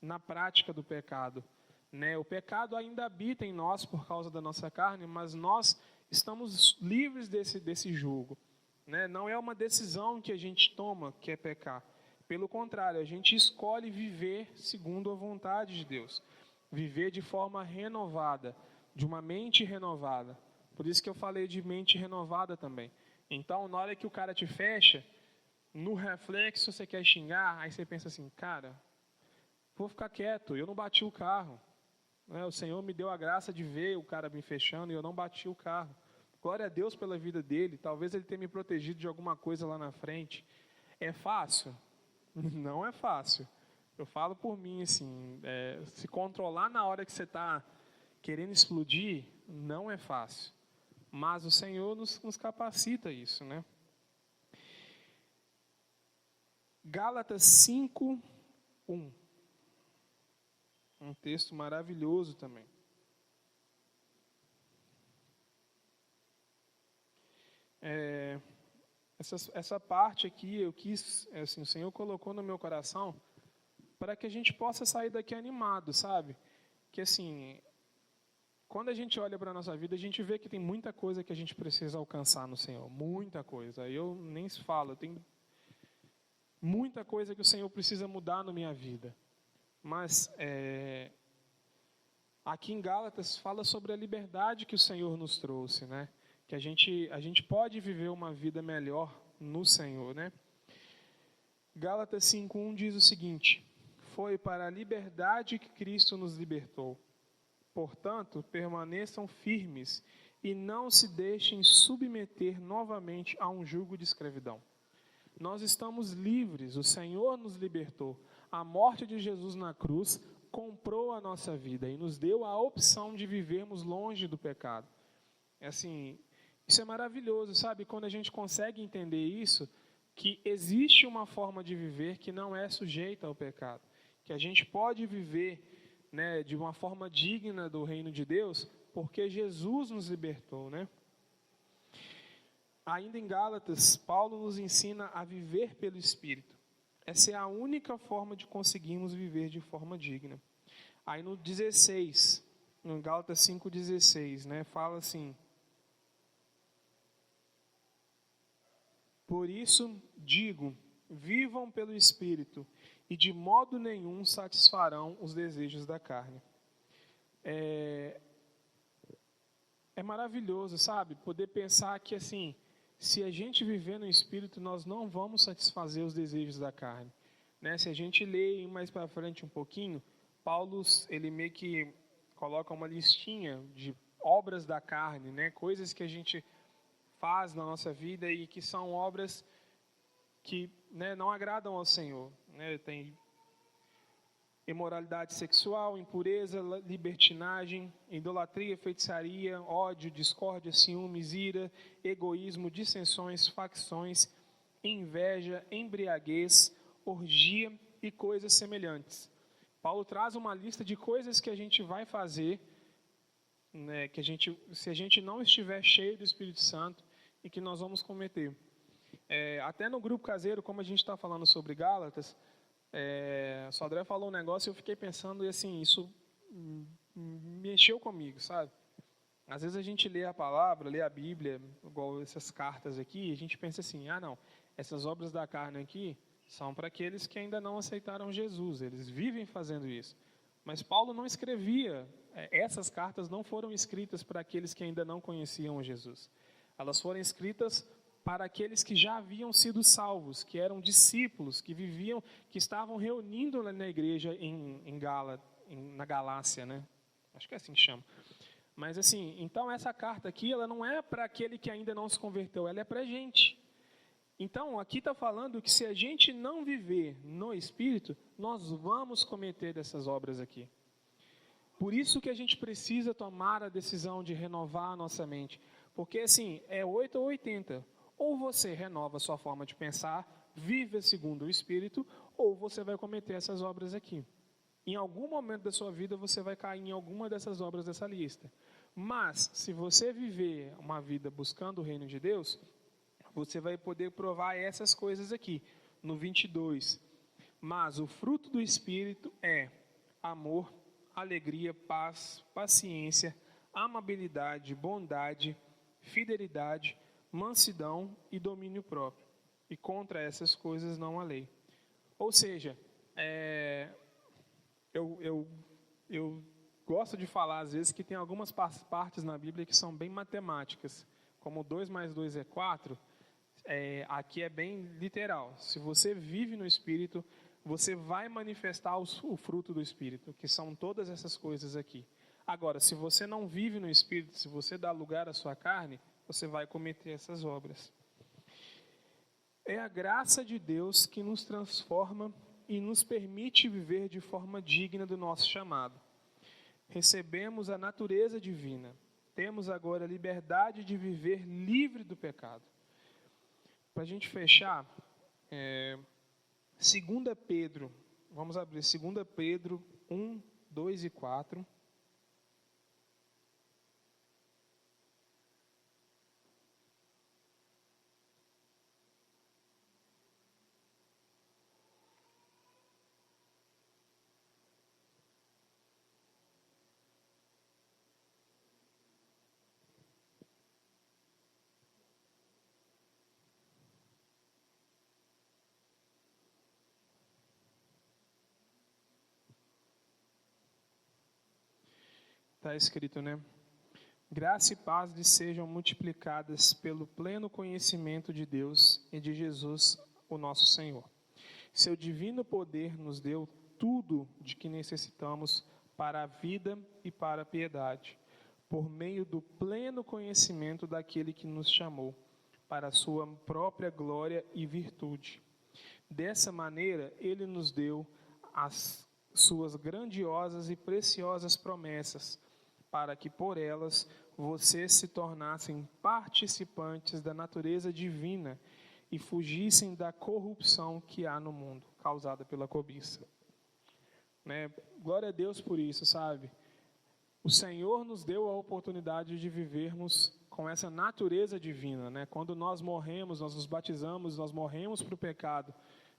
na prática do pecado, né? O pecado ainda habita em nós por causa da nossa carne, mas nós estamos livres desse jugo, né? Não é uma decisão que a gente toma que é pecar. Pelo contrário, a gente escolhe viver segundo a vontade de Deus. Viver de forma renovada, de uma mente renovada. Por isso que eu falei de mente renovada também. Então, na hora que o cara te fecha... No reflexo, você quer xingar, aí você pensa assim, cara, vou ficar quieto, eu não bati o carro. né? O Senhor me deu a graça de ver o cara me fechando e eu não bati o carro. Glória a Deus pela vida dele. Talvez ele tenha me protegido de alguma coisa lá na frente. É fácil? Não é fácil. Eu falo por mim, assim, se controlar na hora que você está querendo explodir, não é fácil. Mas o Senhor nos capacita isso, né? Gálatas 5:1. Um texto maravilhoso também. Essa parte aqui eu quis, assim, o Senhor colocou no meu coração para que a gente possa sair daqui animado, sabe? Que assim, quando a gente olha para a nossa vida, a gente vê que tem muita coisa que a gente precisa alcançar no Senhor, muita coisa. Eu nem se falo, tem muita coisa que o Senhor precisa mudar na minha vida. Mas aqui em Gálatas fala sobre a liberdade que o Senhor nos trouxe, né? Que a gente pode viver uma vida melhor no Senhor, né? Gálatas 5:1 diz o seguinte: foi para a liberdade que Cristo nos libertou. Portanto, permaneçam firmes e não se deixem submeter novamente a um jugo de escravidão. Nós estamos livres, o Senhor nos libertou. A morte de Jesus na cruz comprou a nossa vida e nos deu a opção de vivermos longe do pecado. Assim, isso é maravilhoso, sabe? Quando a gente consegue entender isso, que existe uma forma de viver que não é sujeita ao pecado. Que a gente pode viver, né, de uma forma digna do reino de Deus, porque Jesus nos libertou, né? Ainda em Gálatas, Paulo nos ensina a viver pelo Espírito. Essa é a única forma de conseguirmos viver de forma digna. Aí no 16, no Gálatas 5:16, né, fala assim: por isso digo, vivam pelo Espírito, e de modo nenhum satisfarão os desejos da carne. É maravilhoso, sabe? Poder pensar que, assim, se a gente viver no Espírito, nós não vamos satisfazer os desejos da carne, né? Se a gente ler mais para frente um pouquinho, Paulo, ele meio que coloca uma listinha de obras da carne, né? Coisas que a gente faz na nossa vida e que são obras que, né, não agradam ao Senhor, né? Tem imoralidade sexual, impureza, libertinagem, idolatria, feitiçaria, ódio, discórdia, ciúmes, ira, egoísmo, dissensões, facções, inveja, embriaguez, orgia e coisas semelhantes. Paulo traz uma lista de coisas que a gente vai fazer, né, se a gente não estiver cheio do Espírito Santo, e que nós vamos cometer. Até no grupo caseiro, como a gente está falando sobre Gálatas, o Sodré falou um negócio e eu fiquei pensando, e assim, isso mexeu comigo, sabe? Às vezes a gente lê a palavra, lê a Bíblia, igual essas cartas aqui, e a gente pensa assim, não, essas obras da carne aqui são para aqueles que ainda não aceitaram Jesus, eles vivem fazendo isso. Mas Paulo não escrevia, essas cartas não foram escritas para aqueles que ainda não conheciam Jesus. Elas foram escritas para aqueles que já haviam sido salvos, que eram discípulos, que viviam, que estavam reunindo na igreja na Galácia, né? Acho que é assim que chama. Mas assim, então essa carta aqui, ela não é para aquele que ainda não se converteu, ela é para a gente. Então, aqui está falando que se a gente não viver no Espírito, nós vamos cometer essas obras aqui. Por isso que a gente precisa tomar a decisão de renovar a nossa mente. Porque assim, é 8 ou 80. Ou você renova a sua forma de pensar, vive segundo o Espírito, ou você vai cometer essas obras aqui. Em algum momento da sua vida, você vai cair em alguma dessas obras dessa lista. Mas, se você viver uma vida buscando o reino de Deus, você vai poder provar essas coisas aqui, no 22. Mas o fruto do Espírito é amor, alegria, paz, paciência, amabilidade, bondade, fidelidade, mansidão e domínio próprio. E contra essas coisas não há lei. Ou seja, eu gosto de falar às vezes que tem algumas partes na Bíblia que são bem matemáticas. Como 2 mais 2 é 4, aqui é bem literal. Se você vive no Espírito, você vai manifestar o fruto do Espírito, que são todas essas coisas aqui. Agora, se você não vive no Espírito, se você dá lugar à sua carne, você vai cometer essas obras. É a graça de Deus que nos transforma e nos permite viver de forma digna do nosso chamado. Recebemos a natureza divina. Temos agora a liberdade de viver livre do pecado. Para a gente fechar, 2 Pedro, vamos abrir 2 Pedro 1, 2 e 4. Está escrito, né? Graça e paz lhes sejam multiplicadas pelo pleno conhecimento de Deus e de Jesus, o nosso Senhor. Seu divino poder nos deu tudo de que necessitamos para a vida e para a piedade, por meio do pleno conhecimento daquele que nos chamou, para a sua própria glória e virtude. Dessa maneira, ele nos deu as suas grandiosas e preciosas promessas, para que por elas vocês se tornassem participantes da natureza divina e fugissem da corrupção que há no mundo, causada pela cobiça. Né? Glória a Deus por isso, sabe? O Senhor nos deu a oportunidade de vivermos com essa natureza divina. Né? Quando nós morremos, nós nos batizamos, nós morremos para o pecado,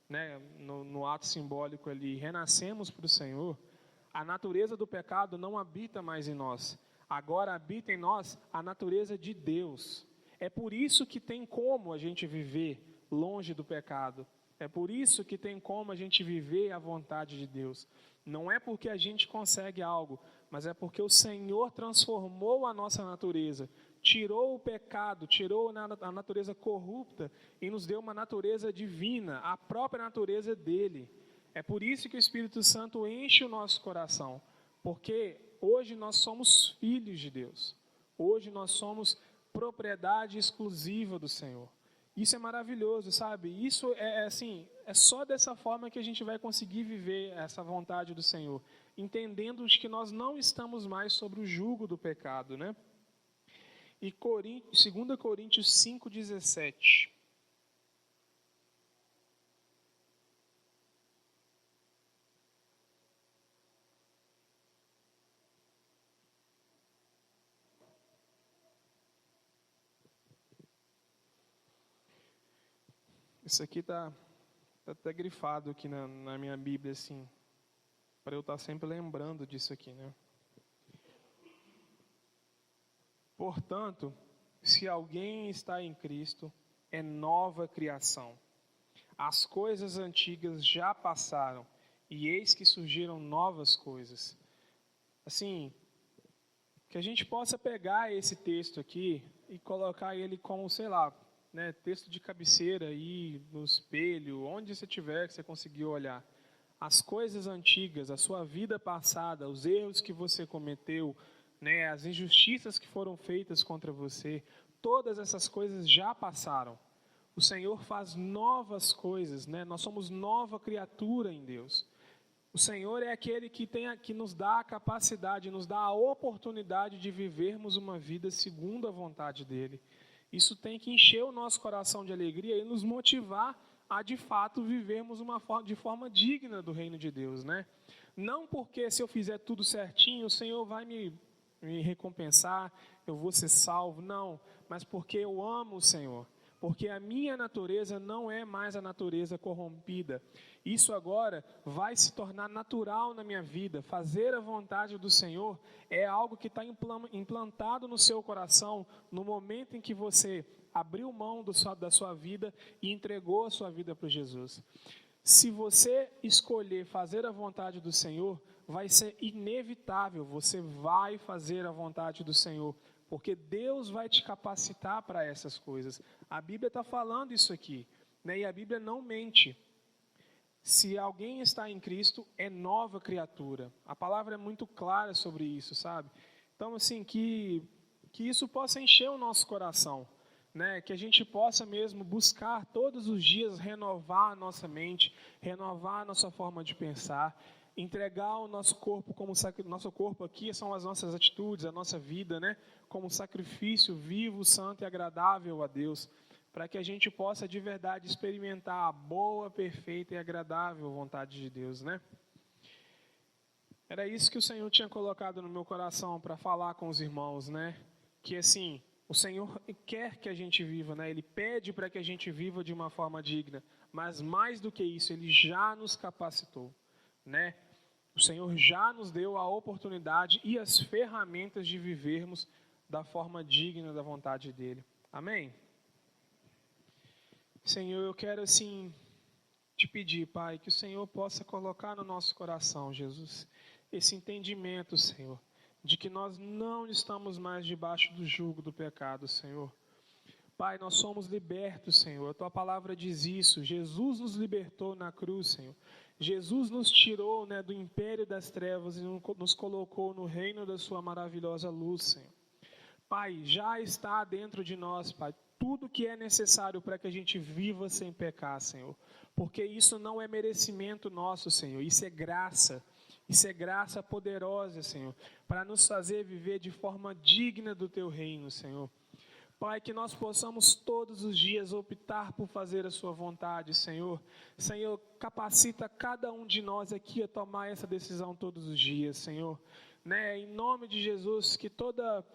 né? no ato simbólico ali, renascemos para o Senhor. A natureza do pecado não habita mais em nós. Agora habita em nós a natureza de Deus. É por isso que tem como a gente viver longe do pecado. É por isso que tem como a gente viver a vontade de Deus. Não é porque a gente consegue algo, mas é porque o Senhor transformou a nossa natureza. Tirou o pecado, tirou a natureza corrupta e nos deu uma natureza divina, a própria natureza dele. É por isso que o Espírito Santo enche o nosso coração, porque hoje nós somos filhos de Deus. Hoje nós somos propriedade exclusiva do Senhor. Isso é maravilhoso, sabe? Isso é só dessa forma que a gente vai conseguir viver essa vontade do Senhor, entendendo que nós não estamos mais sobre o jugo do pecado, né? E 2 Coríntios 5,17. Isso aqui está até grifado aqui na minha Bíblia, assim, para eu estar sempre lembrando disso aqui, né? Portanto, se alguém está em Cristo, é nova criação. As coisas antigas já passaram, e eis que surgiram novas coisas. Assim, que a gente possa pegar esse texto aqui e colocar ele como, sei lá, né, texto de cabeceira aí, no espelho, onde você tiver que você conseguir olhar. As coisas antigas, a sua vida passada, os erros que você cometeu, né, as injustiças que foram feitas contra você, todas essas coisas já passaram. O Senhor faz novas coisas, né? Nós somos nova criatura em Deus. O Senhor é aquele que nos dá a capacidade, nos dá a oportunidade de vivermos uma vida segundo a vontade dEle. Isso tem que encher o nosso coração de alegria e nos motivar a, de fato, vivermos de forma digna do reino de Deus, né? Não porque se eu fizer tudo certinho, o Senhor vai me recompensar, eu vou ser salvo, não. Mas porque eu amo o Senhor. Porque a minha natureza não é mais a natureza corrompida. Isso agora vai se tornar natural na minha vida. Fazer a vontade do Senhor é algo que está implantado no seu coração no momento em que você abriu mão da sua vida e entregou a sua vida para Jesus. Se você escolher fazer a vontade do Senhor, vai ser inevitável, você vai fazer a vontade do Senhor. Porque Deus vai te capacitar para essas coisas. A Bíblia está falando isso aqui, né? E a Bíblia não mente. Se alguém está em Cristo, é nova criatura. A palavra é muito clara sobre isso, sabe? Então, assim, que isso possa encher o nosso coração, né? Que a gente possa mesmo buscar todos os dias renovar a nossa mente, renovar a nossa forma de pensar, entregar o nosso corpo como nosso corpo aqui são as nossas atitudes, a nossa vida, né? Como sacrifício vivo, santo e agradável a Deus, para que a gente possa de verdade experimentar a boa, perfeita e agradável vontade de Deus, né? Era isso que o Senhor tinha colocado no meu coração para falar com os irmãos, né? Que assim, o Senhor quer que a gente viva, né? Ele pede para que a gente viva de uma forma digna, mas mais do que isso, Ele já nos capacitou, né? O Senhor já nos deu a oportunidade e as ferramentas de vivermos da forma digna da vontade dEle. Amém? Senhor, eu quero assim te pedir, Pai, que o Senhor possa colocar no nosso coração, Jesus, esse entendimento, Senhor, de que nós não estamos mais debaixo do jugo do pecado, Senhor. Pai, nós somos libertos, Senhor. A Tua palavra diz isso. Jesus nos libertou na cruz, Senhor. Jesus nos tirou, né, do império das trevas e nos colocou no reino da Sua maravilhosa luz, Senhor. Pai, já está dentro de nós, Pai, tudo que é necessário para que a gente viva sem pecar, Senhor. Porque isso não é merecimento nosso, Senhor. Isso é graça. Isso é graça poderosa, Senhor, para nos fazer viver de forma digna do Teu reino, Senhor. Pai, que nós possamos todos os dias optar por fazer a Sua vontade, Senhor. Senhor, capacita cada um de nós aqui a tomar essa decisão todos os dias, Senhor. Né? Em nome de Jesus, que toda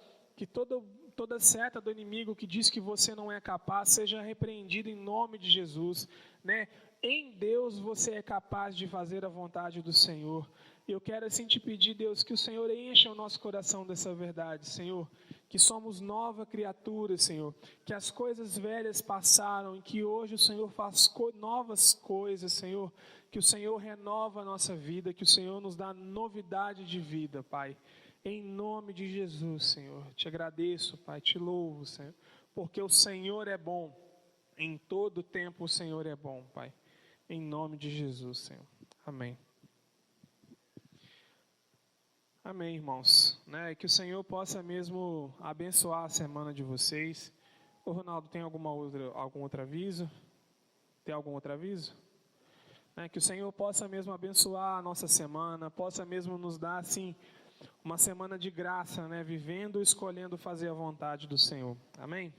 seta do inimigo que diz que você não é capaz, seja repreendida em nome de Jesus, né? Em Deus você é capaz de fazer a vontade do Senhor. Eu quero assim te pedir, Deus, que o Senhor encha o nosso coração dessa verdade, Senhor. Que somos nova criatura, Senhor. Que as coisas velhas passaram e que hoje o Senhor faz novas coisas, Senhor. Que o Senhor renova a nossa vida, que o Senhor nos dá novidade de vida, Pai. Em nome de Jesus, Senhor. Te agradeço, Pai, te louvo, Senhor. Porque o Senhor é bom. Em todo tempo o Senhor é bom, Pai. Em nome de Jesus, Senhor. Amém. Amém, irmãos. Né? Que o Senhor possa mesmo abençoar a semana de vocês. Ô Ronaldo, tem algum outro aviso? Tem algum outro aviso? Que o Senhor possa mesmo abençoar a nossa semana, possa mesmo nos dar, assim, uma semana de graça, né? Vivendo e escolhendo fazer a vontade do Senhor. Amém?